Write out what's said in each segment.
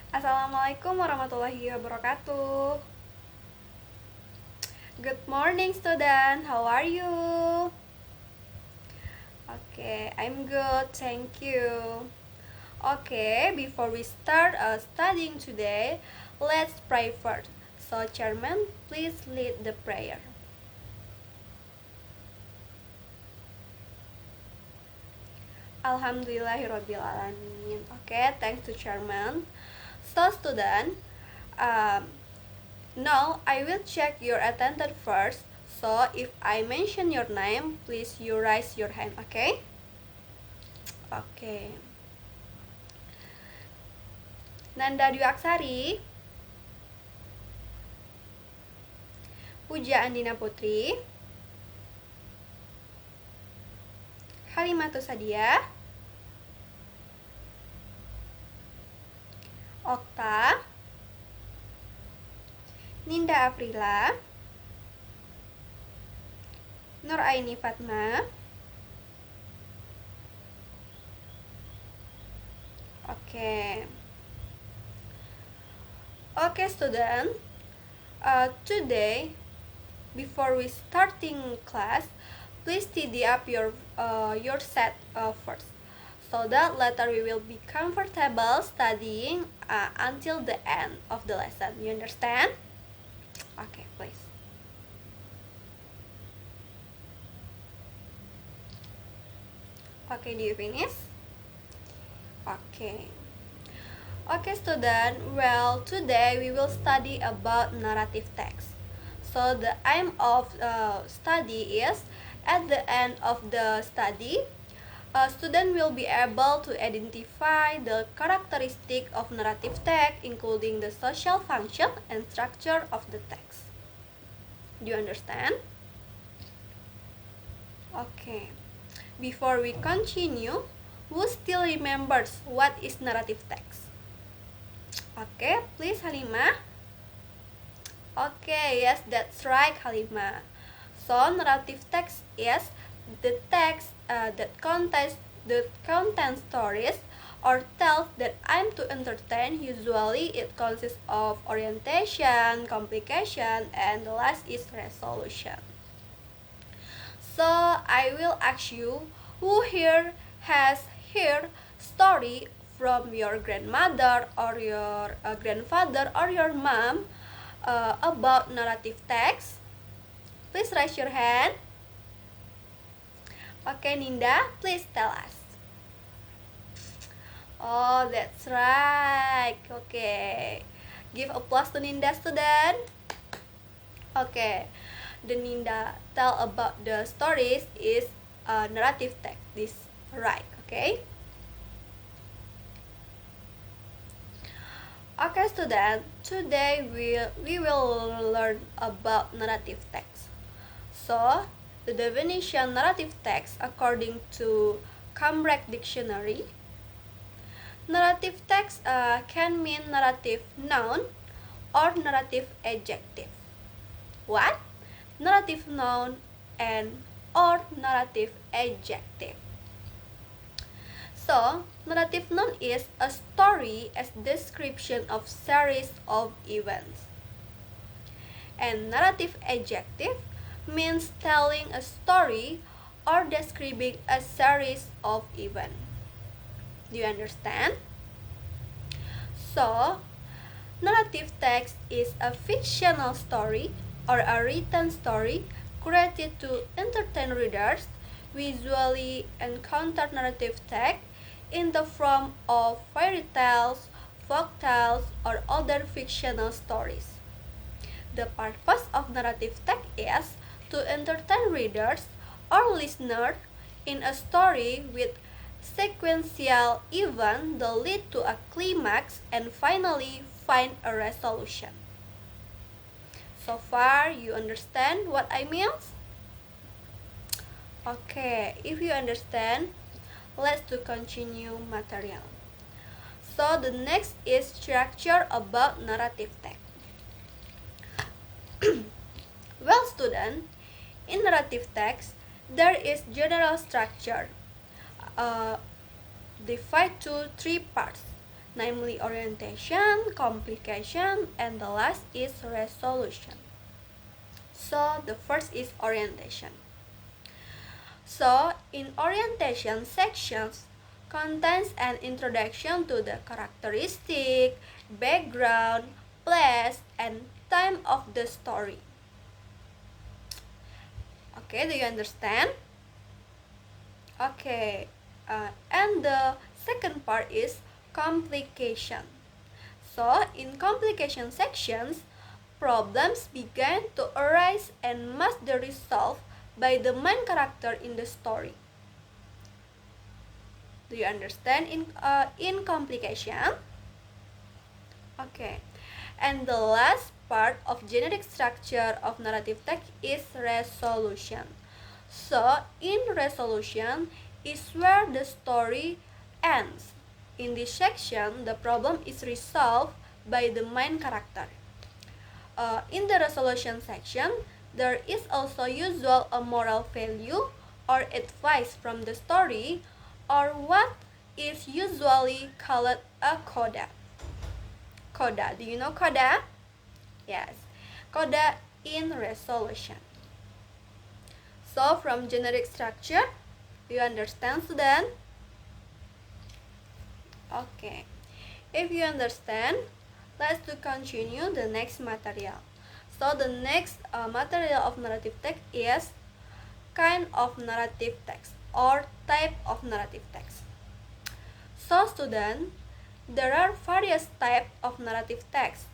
Assalamualaikum warahmatullahi wabarakatuh. Good morning, student. How are you? Okay, I'm good. Thank you. Okay, before we start studying today, let's pray first. So, Chairman, please lead the prayer. Alhamdulillahirrabbilalamin. Okay, thanks to Chairman. So, student, um, now I will check your attendance first. So, if I mention your name, please you raise your hand, okay? Okay. Nanda Dwi Aksari, Puja Andina Putri, Halimatus Sadia, Okta, Ninda Afrila, Nur Aini Fatma. Okay. Okay, student. Today, before we starting class, please tidy up your set first, so that later we will be comfortable studying until the end of the lesson. You understand? Okay, please. Okay, do you finish? Okay. Okay, student. Well, today we will study about narrative text. So the aim of study is, at the end of the study, a student will be able to identify the characteristic of narrative text, including the social function and structure of the text. Do you understand? Okay. Before we continue, who still remembers what is narrative text? Okay, please Halimah. Okay, yes, that's right, Halimah. So, narrative text is the text that contains stories or tales that aim to entertain. Usually, it consists of orientation, complication, and the last is resolution. So, I will ask you, who here has heard story from your grandmother or your grandfather or your mom about narrative text? Please raise your hand. Okay, Ninda, please tell us. Oh, that's right. Okay. Give applause to Ninda, student. Okay. The Ninda tell about the stories is narrative text. This right, okay? Okay, student. Today we will learn about narrative text. So, the definition narrative text according to Cambridge Dictionary. Narrative text can mean narrative noun or narrative adjective. What? Narrative noun and or narrative adjective. So, narrative noun is a story as description of series of events. And narrative adjective means telling a story or describing a series of events. Do you understand? So, narrative text is a fictional story or a written story created to entertain readers. We usually encounter narrative text in the form of fairy tales, folk tales, or other fictional stories. The purpose of narrative text is to entertain readers or listeners in a story with sequential events that lead to a climax and finally find a resolution. So far, you understand what I mean? Okay, if you understand, let's to continue material. So the next is structure about narrative text. Well, student, in narrative text, there is general structure divided to three parts, namely orientation, complication, and the last is resolution. So the first is orientation. So in orientation sections contains an introduction to the characteristic, background, place, and time of the story. Okay, do you understand? Okay, and the second part is complication. So in complication sections, problems began to arise and must be resolved by the main character in the story. Do you understand in complication? Okay. And the last part of generic structure of narrative text is resolution. So in resolution is where the story ends. In this section, the problem is resolved by the main character. In the resolution section, there is also usual a moral value or advice from the story, or what is usually called a coda. Coda, do you know coda? Yes, coda in resolution. So from generic structure, you understand, student? Okay, if you understand, let's to continue the next material. So the next material of narrative text is kind of narrative text or type of narrative text. So student, there are various types of narrative text.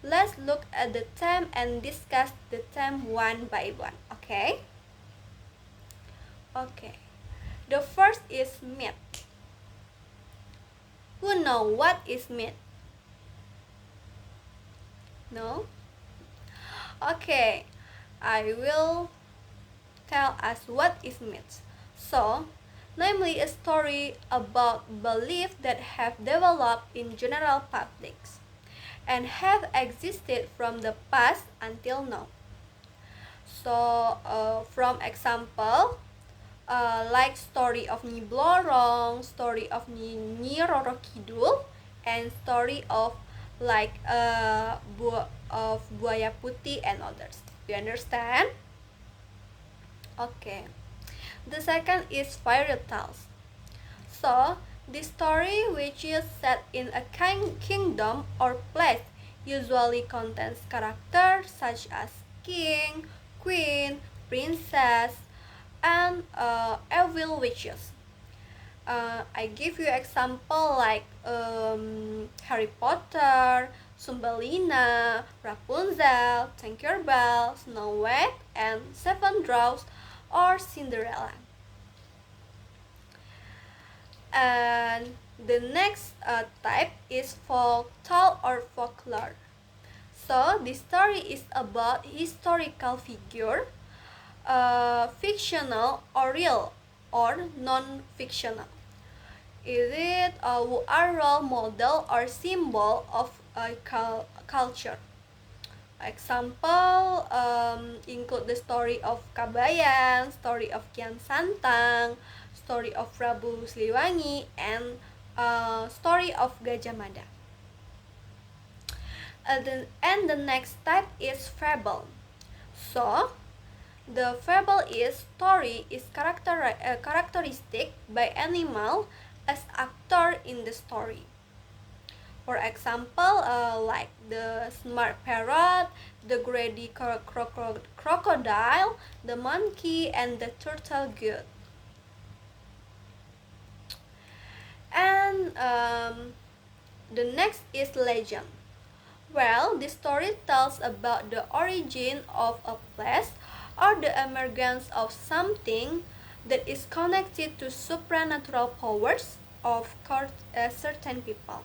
Let's look at the theme and discuss the theme one by one, okay? Okay, the first is myth. Who know what is myth? No? Okay, I will tell us what is myth. So, namely a story about beliefs that have developed in general publics and have existed from the past until now. So, from example, like story of Nyi Blorong, story of Nyi Roro Kidul, and story of like Buaya Putih and others. Do you understand? Okay. The second is fairy tales. So, the story which is set in a kingdom or place usually contains characters such as king, queen, princess, and evil witches. I give you example like Harry Potter, Thumbelina, Rapunzel, Tinkerbell, Snow White, and Seven Dwarfs or Cinderella. And the next type is folk tale or folklore. So this story is about historical figure, fictional or real or non-fictional. Is it a role model or symbol of a culture? Example include the story of Kabayan, story of Kian Santang, story of Prabu Siliwangi, and story of Gajah Mada. And the next type is fable. So, the fable is story is characteristic by animal as actor in the story. For example, like the smart parrot, the greedy crocodile, the monkey, and the turtle good. And the next is legend. Well, the story tells about the origin of a place or the emergence of something that is connected to supernatural powers of certain people,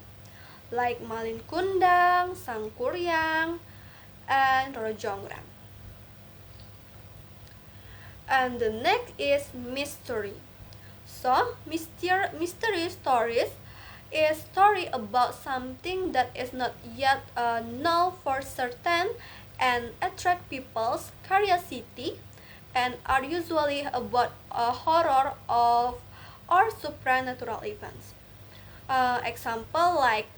like Malin Kundang, Sang Kuryang, and Rojonggrang. And the next is mystery. So, mystery stories is story about something that is not yet known for certain and attract people's curiosity and are usually about a horror of or supernatural events. Example like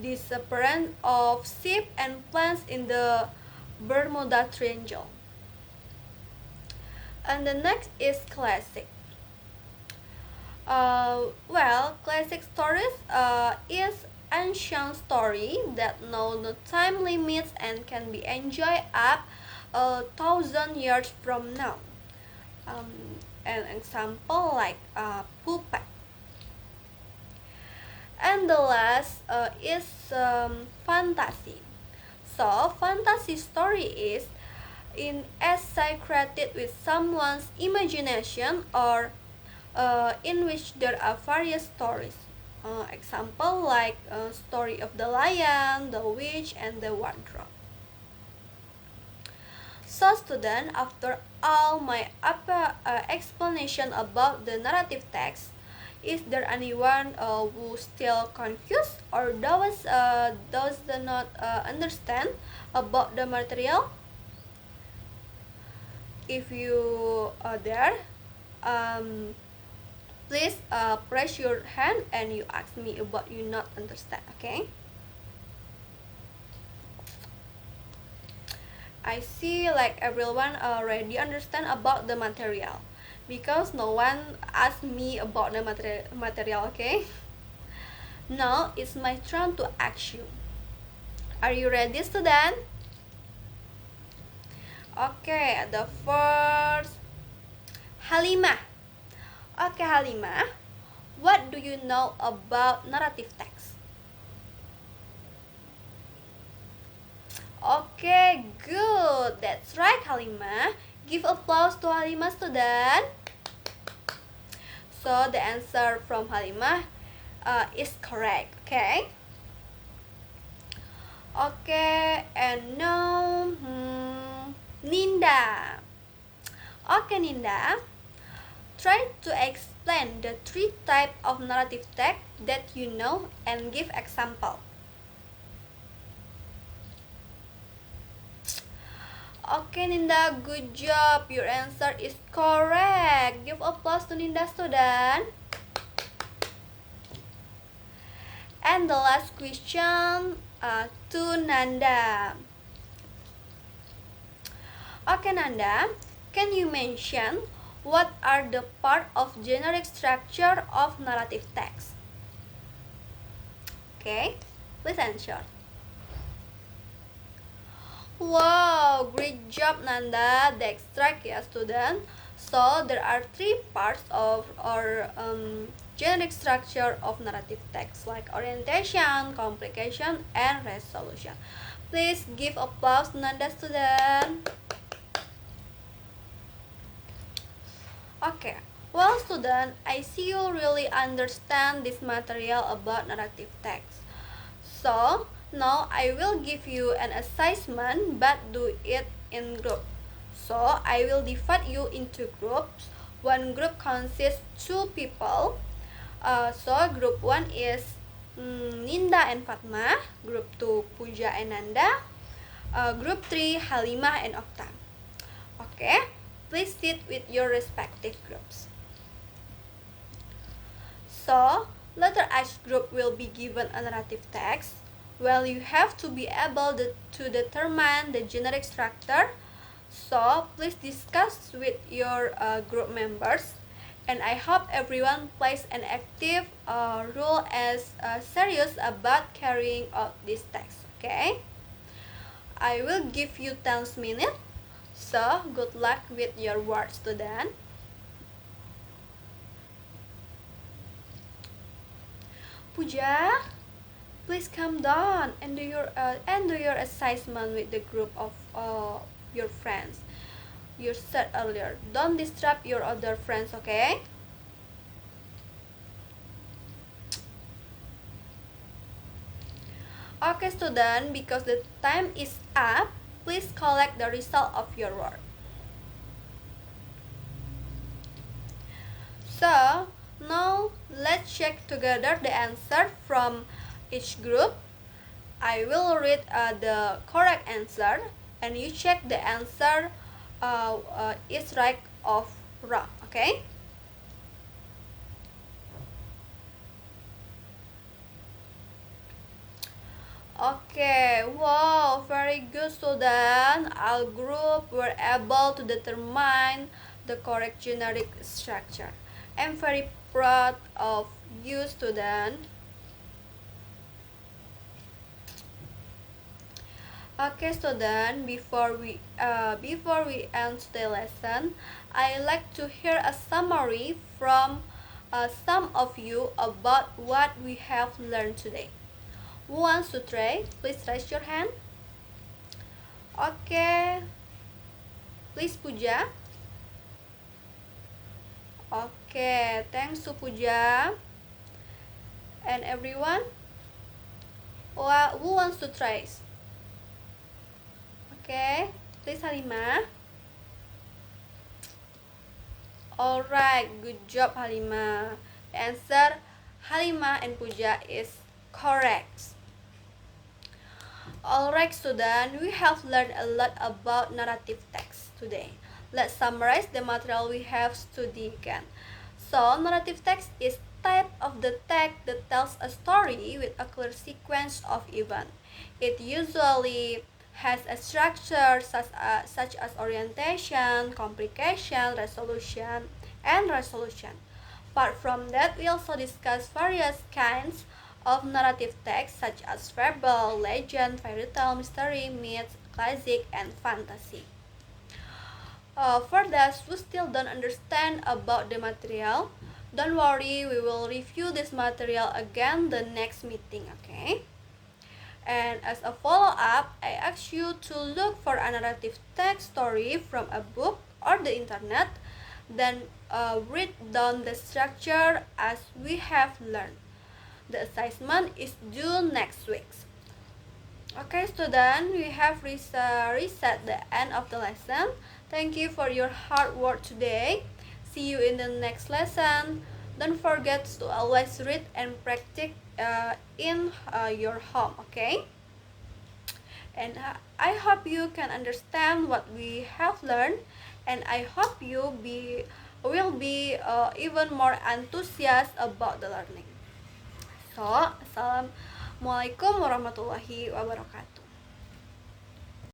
disappearance of sheep and plants in the Bermuda Triangle. And the next is classic. Classic stories is ancient story that know no time limits and can be enjoyed up 1,000 years from now. An example like Puppet. And the last is fantasy. So fantasy story is in essay created with someone's imagination or in which there are various stories. Example like story of the lion, the witch, and the wardrobe. So student, after all my explanation about the narrative text, is there anyone who still confused or does not understand about the material? If you are there, please press your hand and you ask me about you not understand, okay? I see like everyone already understand about the material because no one asked me about the material, okay? Now it's my turn to ask you. Are you ready, student? Okay, the first Halimah. Okay, Halimah, what do you know about narrative text? Okay, good. That's right, Halimah. Give applause to Halimah, student. So the answer from Halimah is correct, okay? Okay, and now Ninda. Okay, Ninda. Try to explain the 3 types of narrative text that you know and give example. Okay, Ninda, good job. Your answer is correct. Give applause to Ninda, student. And the last question to Nanda. Okay, Nanda, can you mention what are the part of generic structure of narrative text? Okay, please answer. Wow, great job, Nanda. That's right, yeah, student. So there are 3 parts of our generic structure of narrative text, like orientation, complication, and resolution. Please give applause to Nanda, student. Okay, well, student, I see you really understand this material about narrative text. So now I will give you an assignment, but do it in group. So I will divide you into groups. One group consists 2 people. So group 1 is Ninda and Fatma. Group 2 Puja and Nanda. Group 3 Halimah and Okta. Okay, please sit with your respective groups. So letter H group will be given a narrative text. Well, you have to be able to determine the generic structure. So please discuss with your group members, and I hope everyone plays an active role as serious about carrying out this text. Okay, I will give you 10 minutes. So good luck with your work, student. Puja, please come down and do your assignment with the group of your friends you said earlier. Don't disturb your other friends, okay? Okay, student, because the time is up, please collect the result of your work. So now let's check together the answer from each group. I will read the correct answer, and you check the answer is right or wrong. Okay. Okay, wow, very good student. Our group were able to determine the correct generic structure. I'm very proud of you, student. Okay, student. Before we end the lesson, I like to hear a summary from some of you about what we have learned today. Who wants to try? Please raise your hand. Okay, please Puja. Okay, thanks to Puja. And everyone, who wants to try? Okay, please Halimah. Alright, good job Halimah. The answer Halimah and Puja is correct. Alright student, we have learned a lot about narrative text today. Let's summarize the material we have studied again. So, narrative text is type of the text that tells a story with a clear sequence of events. It usually has a structure such as orientation, complication, resolution, and resolution. Apart from that, we also discuss various kinds of narrative text such as fable, legend, fairy tale, mystery, myth, classic, and fantasy. For those who still don't understand about the material, don't worry, we will review this material again the next meeting, okay? And as a follow-up, I ask you to look for a narrative text story from a book or the internet, then read down the structure as we have learned. The assignment is due next week. Okay, student, we have reset the end of the lesson. Thank you for your hard work today. See you in the next lesson. Don't forget to always read and practice in your home, okay? And I hope you can understand what we have learned, and I hope you will be even more enthusiastic about the learning. So, assalamualaikum warahmatullahi wabarakatuh.